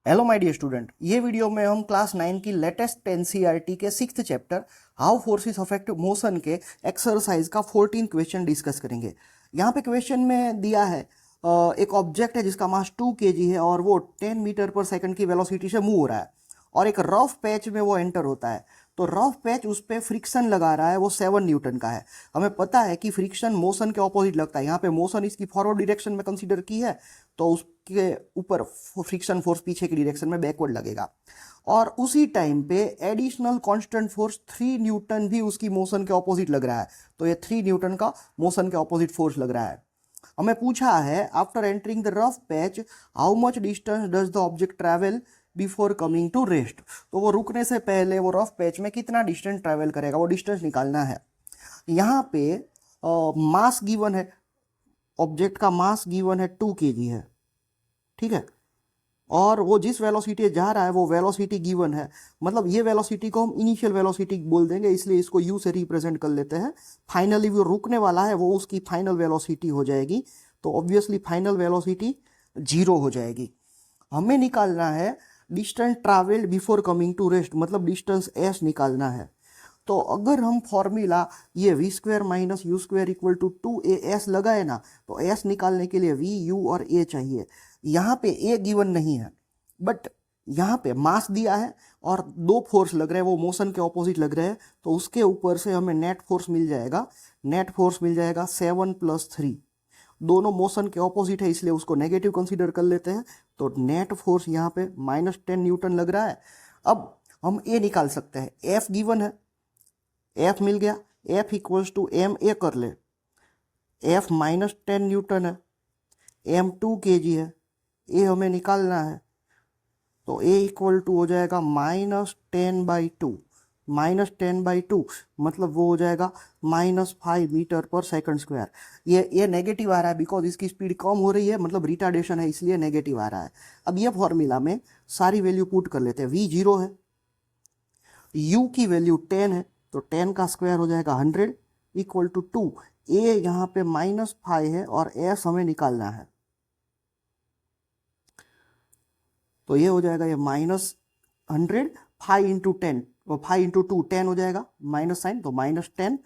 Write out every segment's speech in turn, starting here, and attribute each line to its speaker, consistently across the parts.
Speaker 1: Hello my dear student, ये video में हम क्लास 9 की लेटेस्ट एनसीईआरटी के 6th chapter how forces affect motion के एक्सरसाइज का 14 क्वेश्चन डिस्कस करेंगे। यहाँ पे क्वेश्चन में दिया है एक ऑब्जेक्ट है जिसका मास 2 kg है और वो 10 मीटर पर सेकंड की वेलोसिटी से मूव हो रहा है और एक रफ पैच में वो एंटर होता है। तो रफ पैच उस पर फ्रिक्शन लगा रहा है, वो 7 न्यूटन का है। हमें पता है कि फ्रिक्शन मोशन के ऑपोजिट लगता है। यहाँ पे मोशन इसकी फॉरवर्ड डायरेक्शन में कंसीडर की है तो उसके ऊपर फ्रिक्शन फोर्स पीछे की डायरेक्शन में बैकवर्ड लगेगा। और उसी टाइम पे एडिशनल कांस्टेंट फोर्स 3 न्यूटन भी उसकी मोशन के ऑपोजिट लग रहा है। तो ये 3 न्यूटन का मोशन के ऑपोजिट फोर्स लग रहा है। हमें पूछा है after entering the rough patch how much distance does the object travel before coming to rest. तो वो रुकने से पहले वो रफ पैच में कितना डिस्टेंस ट्रैवल करेगा, वो डिस्टेंस निकालना है। यहाँ पे मास गिवन है, ऑब्जेक्ट का मास गिवन है 2 kg है, ठीक है। और वो जिस वेलोसिटी जा रहा है वो वेलोसिटी गिवन है, मतलब ये वेलोसिटी को हम इनिशियल वेलोसिटी बोल देंगे, इसलिए इसको यू से रिप्रेजेंट कर लेते हैं। फाइनली वो रुकने वाला है, वो उसकी फाइनल वेलोसिटी हो जाएगी। तो ऑब्वियसली फाइनल वेलोसिटी 0 हो जाएगी। हमें निकालना है distance travelled before coming to rest, मतलब डिस्टेंस एस निकालना है। तो अगर हम फॉर्मूला ये v square minus u square equal to 2as लगाए ना, तो एस निकालने के लिए वी यू और ए चाहिए। यहाँ पे ए गिवन नहीं है, बट यहाँ पे मास दिया है और 2 फोर्स लग रहे हैं, वो मोशन के ऑपोजिट लग रहे हैं। तो उसके ऊपर से हमें नेट फोर्स मिल जाएगा। नेट फोर्स मिल जाएगा 7 + 3। दोनों मोशन के ऑपोजिट है इसलिए उसको नेगेटिव कंसीडर कर लेते हैं। तो नेट फोर्स यहाँ पे -10 न्यूटन लग रहा है। अब हम ए निकाल सकते हैं, एफ गिवन है, एफ मिल गया। F equals to m a कर ले, एफ -10 न्यूटन है, एम 2 kg है, ए हमें निकालना है। तो ए इक्वल टू हो जाएगा -10/2। -10/2 मतलब वो हो जाएगा -5 मीटर पर सेकंड स्क्वायर। ये नेगेटिव आ रहा है बिकॉज इसकी स्पीड कम हो रही है, मतलब रिटार्डेशन है, इसलिए नेगेटिव आ रहा है। अब ये फॉर्मूला में सारी वैल्यू पुट कर लेते हैं। वी 0 है, यू की वैल्यू 10 है, तो 10 का स्क्वायर हो जाएगा 100 इक्वल टू 2। ए यहाँ पे -5 है और एस हमें निकालना है। तो ये हो जाएगा ये -100, 5 × 10 और 5 × 2 10 हो जाएगा, माइनस साइन तो -10।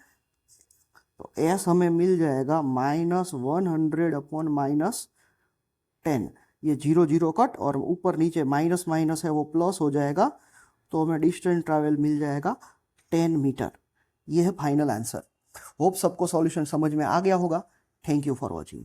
Speaker 1: तो एस हमें मिल जाएगा -100 / -10। ये 0 0 कट और ऊपर नीचे माइनस माइनस है वो प्लस हो जाएगा। तो हमें डिस्टेंस ट्रैवल मिल जाएगा 10 मीटर। ये है फाइनल आंसर। होप सबको सॉल्यूशन समझ में आ गया होगा। Thank you for watching.